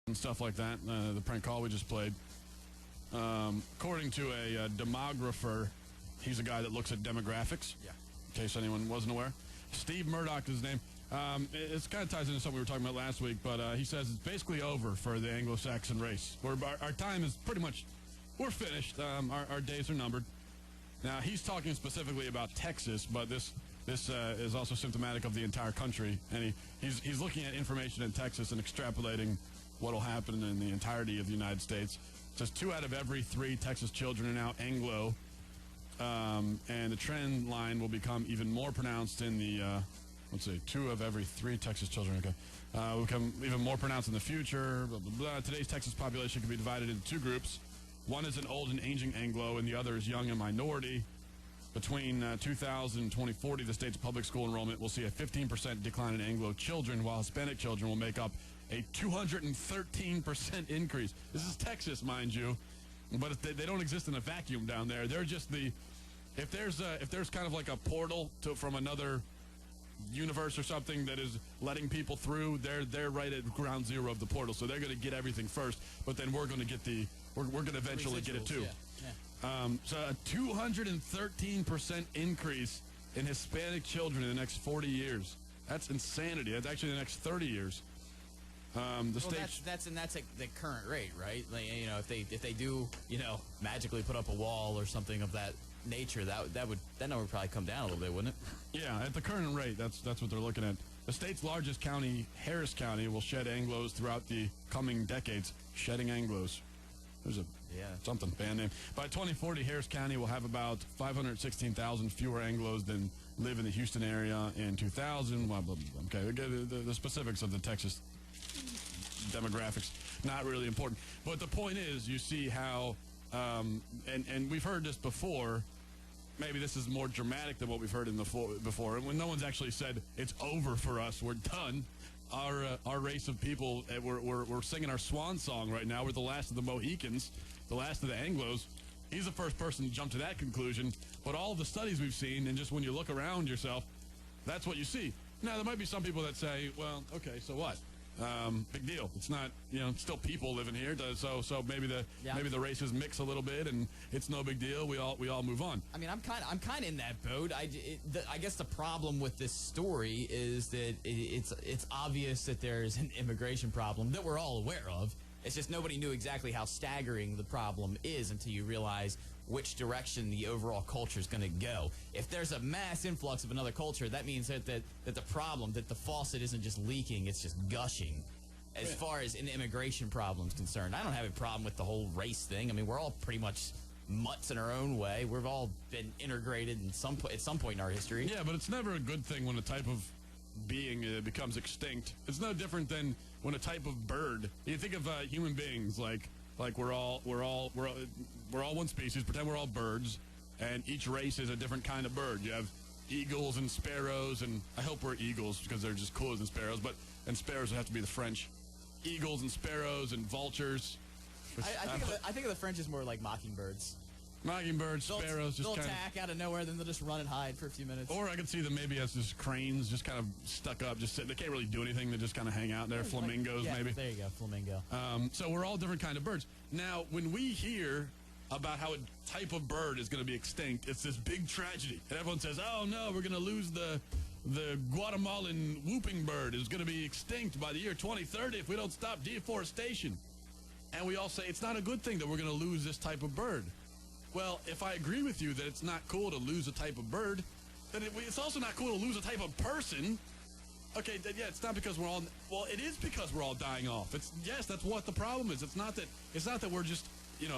and stuff like that, the prank call we just played. According to a demographer, he's a guy that looks at demographics. Yeah. In case anyone wasn't aware. Steve Murdoch is his name. It kind of ties into something we were talking about last week, but he says it's basically over for the Anglo-Saxon race. Our time is pretty much, we're finished. Our days are numbered. Now, he's talking specifically about Texas, but this is also symptomatic of the entire country, and he's looking at information in Texas and extrapolating what will happen in the entirety of the United States. It says 2 out of every 3 Texas children are now Anglo, and the trend line will become even more pronounced in the, 2 of every 3 Texas children will become even more pronounced in the future, blah, blah, blah. Today's Texas population can be divided into 2 groups. One is an old and aging Anglo, and the other is young and minority. Between 2000 and 2040, the state's public school enrollment will see a 15% decline in Anglo children, while Hispanic children will make up a 213% increase. This is Texas, mind you, but they don't exist in a vacuum down there. They're just if there's kind of like a portal from another universe or something that is letting people through, they're right at ground zero of the portal, so they're going to get everything first. But then we're going to get we're going to eventually get it too. Yeah. So a 213% increase in Hispanic children in the next 40 years. That's insanity. That's actually the next 30 years. That's the current rate, right? Like, if they do, magically put up a wall or something of that nature, that number would probably come down a little bit, wouldn't it? Yeah, at the current rate, that's what they're looking at. The state's largest county, Harris County, will shed Anglos throughout the coming decades. Shedding Anglos. There's something band name. By 2040, Harris County will have about 516,000 fewer Anglos than live in the Houston area in 2000. Blah, blah, blah. Okay, the specifics of the Texas demographics, not really important. But the point is, you see how, and we've heard this before. Maybe this is more dramatic than what we've heard before. And when no one's actually said it's over for us, we're done. Our race of people, we're singing our swan song right now. We're the last of the Mohicans, the last of the Anglos. He's the first person to jump to that conclusion. But all of the studies we've seen, and just when you look around yourself, that's what you see. Now, there might be some people that say, well, okay, so what? Big deal. It's not, it's still people living here. So maybe the races mix a little bit, and it's no big deal. We all move on. I mean, I'm kind of in that boat. I guess the problem with this story is that it's obvious that there's an immigration problem that we're all aware of. It's just nobody knew exactly how staggering the problem is until you realize which direction the overall culture is going to go. If there's a mass influx of another culture, that means that the problem, that the faucet isn't just leaking, it's just gushing. As far as an immigration problem is concerned, I don't have a problem with the whole race thing. I mean, we're all pretty much mutts in our own way. We've all been integrated at some point in our history. Yeah, but it's never a good thing when a type of being becomes extinct. It's no different than when a type of bird. You think of human beings like we're all one species. Pretend we're all birds, and each race is a different kind of bird. You have eagles and sparrows, and I hope we're eagles because they're just cooler than sparrows. And sparrows would have to be the French. Eagles and sparrows and vultures. I think of the French as more like mockingbirds. Mockingbirds, sparrows, they'll attack out of nowhere, then they'll just run and hide for a few minutes. Or I could see them maybe as just cranes, just kind of stuck up, just they can't really do anything. They just kind of hang out there. Flamingos, maybe. There you go, flamingo. So we're all different kind of birds. Now, when we hear about how a type of bird is going to be extinct, it's this big tragedy, and everyone says, "Oh no, we're going to lose the Guatemalan whooping bird is going to be extinct by the year 2030 if we don't stop deforestation." And we all say it's not a good thing that we're going to lose this type of bird. Well, if I agree with you that it's not cool to lose a type of bird, then it's also not cool to lose a type of person. Okay, it's not because we're all... Well, it is because we're all dying off. Yes, that's what the problem is. It's not that we're just,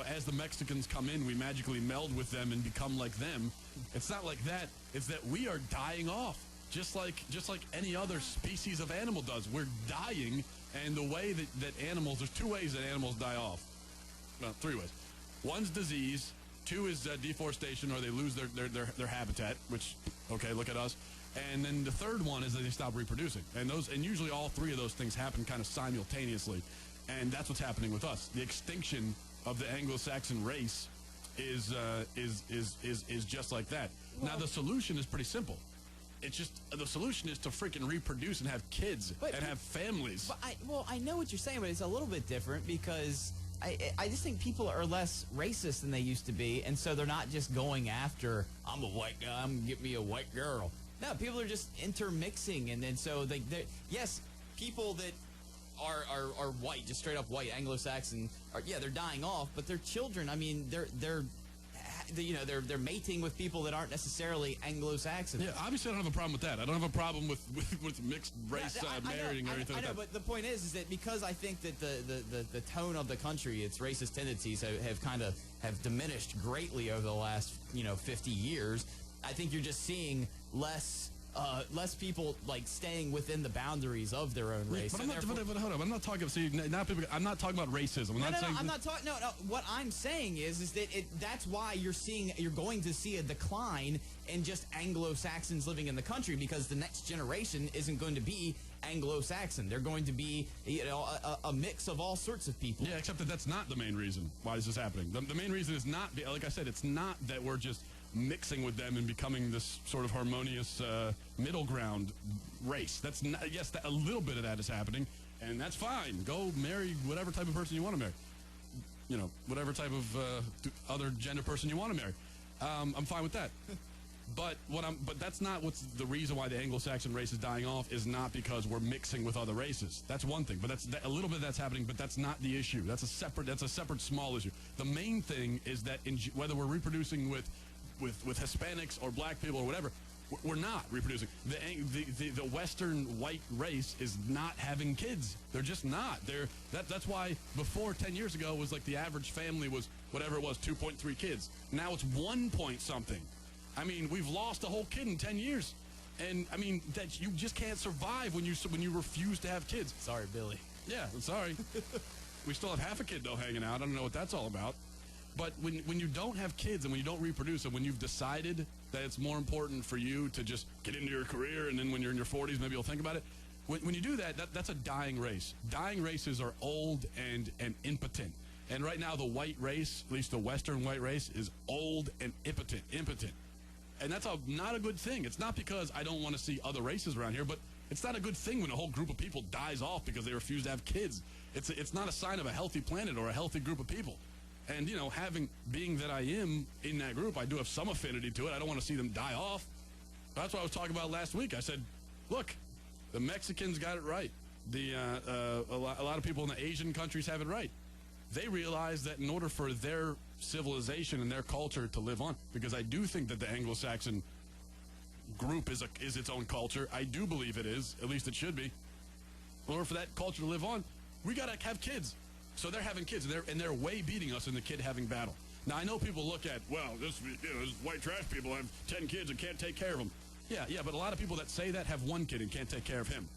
as the Mexicans come in, we magically meld with them and become like them. It's not like that. It's that we are dying off, just like any other species of animal does. We're dying, and the way that animals... There's 2 ways that animals die off. Well, 3 ways. One's disease... 2 is deforestation, or they lose their habitat, which, okay, look at us. And then the 3rd one is that they stop reproducing. And usually all 3 of those things happen kind of simultaneously. And that's what's happening with us. The extinction of the Anglo-Saxon race is just like that. Now, the solution is pretty simple. It's just the solution is to freaking reproduce and have kids and have families. But I know what you're saying, but it's a little bit different because I just think people are less racist than they used to be, and so they're not just going after, I'm a white guy, I'm gonna get me a white girl. No, people are just intermixing, and then so yes, people that are white, just straight up white, Anglo-Saxon, they're dying off, but their children, I mean, they're mating with people that aren't necessarily Anglo-Saxon. Yeah, obviously I don't have a problem with that. I don't have a problem with mixed race marrying or anything like that. But the point is that because I think that the tone of the country, its racist tendencies have diminished greatly over the last 50 years. I think you're just seeing less people like staying within the boundaries of their own race. But hold on. I'm not talking. See, now I'm not talking about racism. I'm not talking. No. What I'm saying is that that's why you're going to see a decline in just Anglo-Saxons living in the country, because the next generation isn't going to be Anglo-Saxon. They're going to be a mix of all sorts of people. Yeah, except that's not the main reason why this is happening. The main reason is not, like I said, it's not that we're just mixing with them and becoming this sort of harmonious middle ground race. That's not, yes, a little bit of that is happening, and that's fine. Go marry whatever type of person you want to marry. Whatever type of other gender person you want to marry. I'm fine with that. But that's not what's the reason why the Anglo-Saxon race is dying off, is not because we're mixing with other races. That's one thing, but a little bit of that's happening, but that's not the issue. That's a separate small issue. The main thing is that whether we're reproducing with Hispanics or black people or whatever, we're not reproducing. The Western white race is not having kids. They're just not. That's why before 10 years ago it was like the average family was whatever it was, 2.3 kids. Now it's 1 point something. I mean, we've lost a whole kid in 10 years. And I mean, that you just can't survive when you refuse to have kids. Sorry, Billy. Yeah, sorry. We still have half a kid though hanging out. I don't know what that's all about. But when you don't have kids and when you don't reproduce, and when you've decided that it's more important for you to just get into your career, and then when you're in your 40s, maybe you'll think about it. When you do that's a dying race. Dying races are old and impotent. And right now the white race, at least the Western white race, is old and impotent. And that's not a good thing. It's not because I don't want to see other races around here, but it's not a good thing when a whole group of people dies off because they refuse to have kids. It's not a sign of a healthy planet or a healthy group of people. And, being that I am in that group, I do have some affinity to it. I don't want to see them die off. That's what I was talking about last week. I said, look, the Mexicans got it right. A lot of people in the Asian countries have it right. They realize that in order for their civilization and their culture to live on, because I do think that the Anglo-Saxon group is its own culture. I do believe it is. At least it should be. In order for that culture to live on, we got to have kids. So they're having kids, and they're way beating us in the kid having battle. Now, I know people look at, this white trash people have 10 kids and can't take care of them. Yeah, but a lot of people that say that have 1 kid and can't take care of him.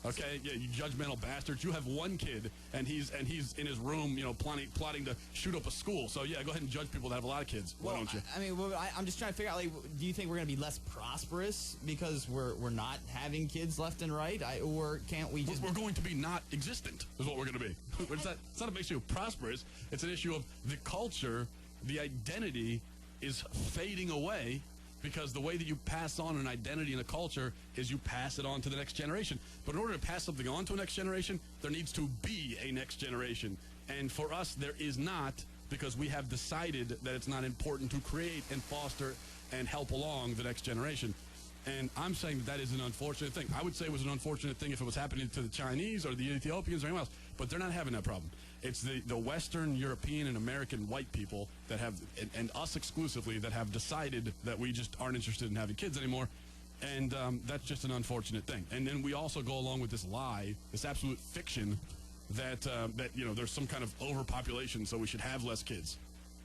Okay, yeah, you judgmental bastards. You have 1 kid, and he's in his room, plotting to shoot up a school. So yeah, go ahead and judge people that have a lot of kids. Why don't you? I mean, I'm just trying to figure out. Like, do you think we're going to be less prosperous because we're not having kids left and right, or can't we just? We're going to be not existent. Is what we're going to be. It's not an issue of prosperous. It's an issue of the culture, the identity is fading away. Because the way that you pass on an identity and a culture is you pass it on to the next generation. But in order to pass something on to a next generation, there needs to be a next generation. And for us, there is not, because we have decided that it's not important to create and foster and help along the next generation. And I'm saying that is an unfortunate thing. I would say it was an unfortunate thing if it was happening to the Chinese or the Ethiopians or anyone else. But they're not having that problem. It's the Western, European, and American white people that have, and us exclusively, that have decided that we just aren't interested in having kids anymore. And that's just an unfortunate thing. And then we also go along with this lie, this absolute fiction, that there's some kind of overpopulation, so we should have less kids.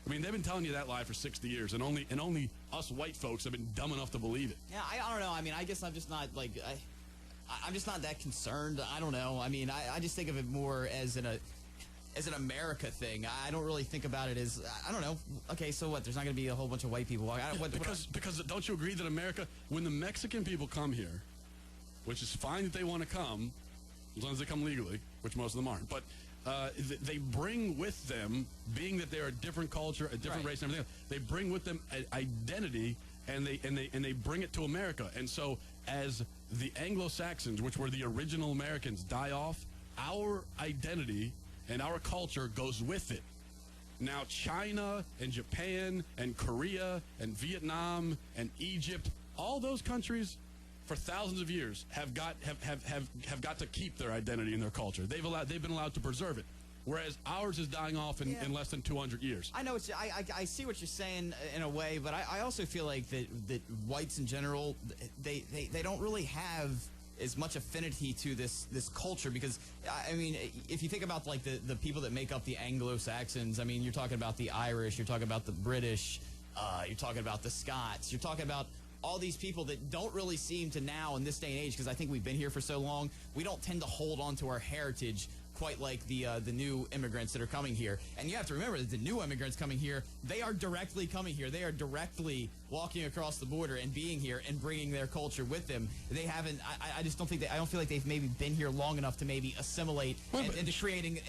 I mean, they've been telling you that lie for 60 years, and only us white folks have been dumb enough to believe it. Yeah, I don't know. I mean, I guess I'm just not, I'm just not that concerned. I don't know. I mean, I just think of it more as an America thing. I don't really think about it as, I don't know. Okay, so what? There's not going to be a whole bunch of white people. Because don't you agree that America, when the Mexican people come here, which is fine that they want to come, as long as they come legally, which most of them aren't, but they bring with them, being that they're a different culture, a different race and everything else, they bring with them an identity, and they bring it to America. And so as the Anglo-Saxons, which were the original Americans, die off, our identity and our culture goes with it. Now, China and Japan and Korea and Vietnam and Egypt, all those countries for thousands of years have got to keep their identity and their culture. They've been allowed to preserve it, whereas ours is dying off in less than 200 years. I know. I see what you're saying in a way, but I also feel like that whites in general, they don't really have as much affinity to this culture, because I mean, if you think about like the people that make up the Anglo-Saxons, I mean, you're talking about the Irish, you're talking about the British, you're talking about the Scots, you're talking about all these people that don't really seem to now in this day and age, because I think we've been here for so long, we don't tend to hold on to our heritage quite like the new immigrants that are coming here. And you have to remember that the new immigrants coming here, they are directly coming here. They are directly walking across the border and being here and bringing their culture with them. They haven't, I just don't think I don't feel like they've maybe been here long enough to maybe assimilate into creating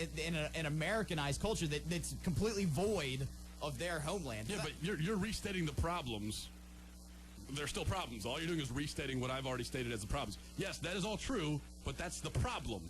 an Americanized culture that's completely void of their homeland. Yeah, but you're restating the problems. They're still problems. All you're doing is restating what I've already stated as the problems. Yes, that is all true, but that's the problem.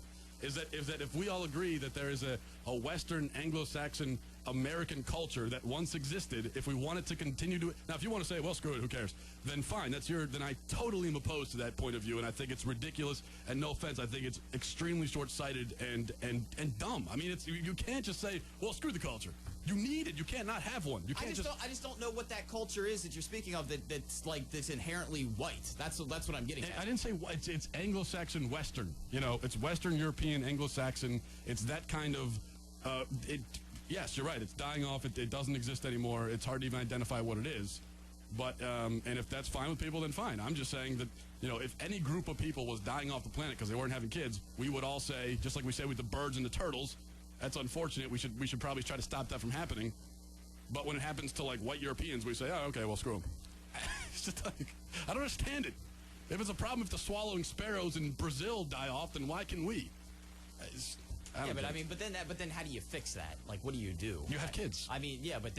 Is that if we all agree that there is a Western Anglo-Saxon American culture that once existed, if we want it to continue to, now if you want to say, well, screw it, who cares, then fine, then I totally am opposed to that point of view, and I think it's ridiculous, and no offense, I think it's extremely short-sighted and dumb. I mean, you can't just say, well, screw the culture. You need it. You can't not have one. You can't I just don't know what that culture is that you're speaking of that's inherently white. That's what I'm getting at. I didn't say white. It's Anglo-Saxon Western. You know, it's Western European Anglo-Saxon. It's that kind of. Yes, you're right. It's dying off. It doesn't exist anymore. It's hard to even identify what it is. But and if that's fine with people, then fine. I'm just saying that, you know, if any group of people was dying off the planet because they weren't having kids, we would all say, just like we say with the birds and the turtles, that's unfortunate. We should probably try to stop that from happening. But when it happens to like white Europeans, we say, oh, okay, well, screw them. It's just like, I don't understand it. If it's a problem if the swallowing sparrows in Brazil die off, then why can we? But then how do you fix that? Like, what do you do? You have kids. I mean, yeah, but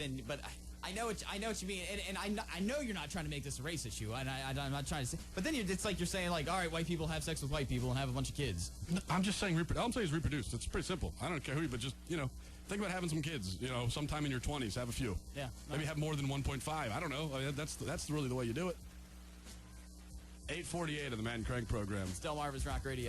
I know what you mean, and I know you're not trying to make this a race issue, and I'm not trying to say, but then it's like you're saying, like, all right, white people have sex with white people and have a bunch of kids. No, I'm just saying, all I'm saying is reproduce. It's pretty simple. I don't care who, but just, you know, think about having some kids, you know, sometime in your 20s, have a few. Yeah. Maybe have more than 1.5. I don't know. I mean, that's really the way you do it. 8:48 of the Matt and Craig program. Still Marvin's Rock Radio.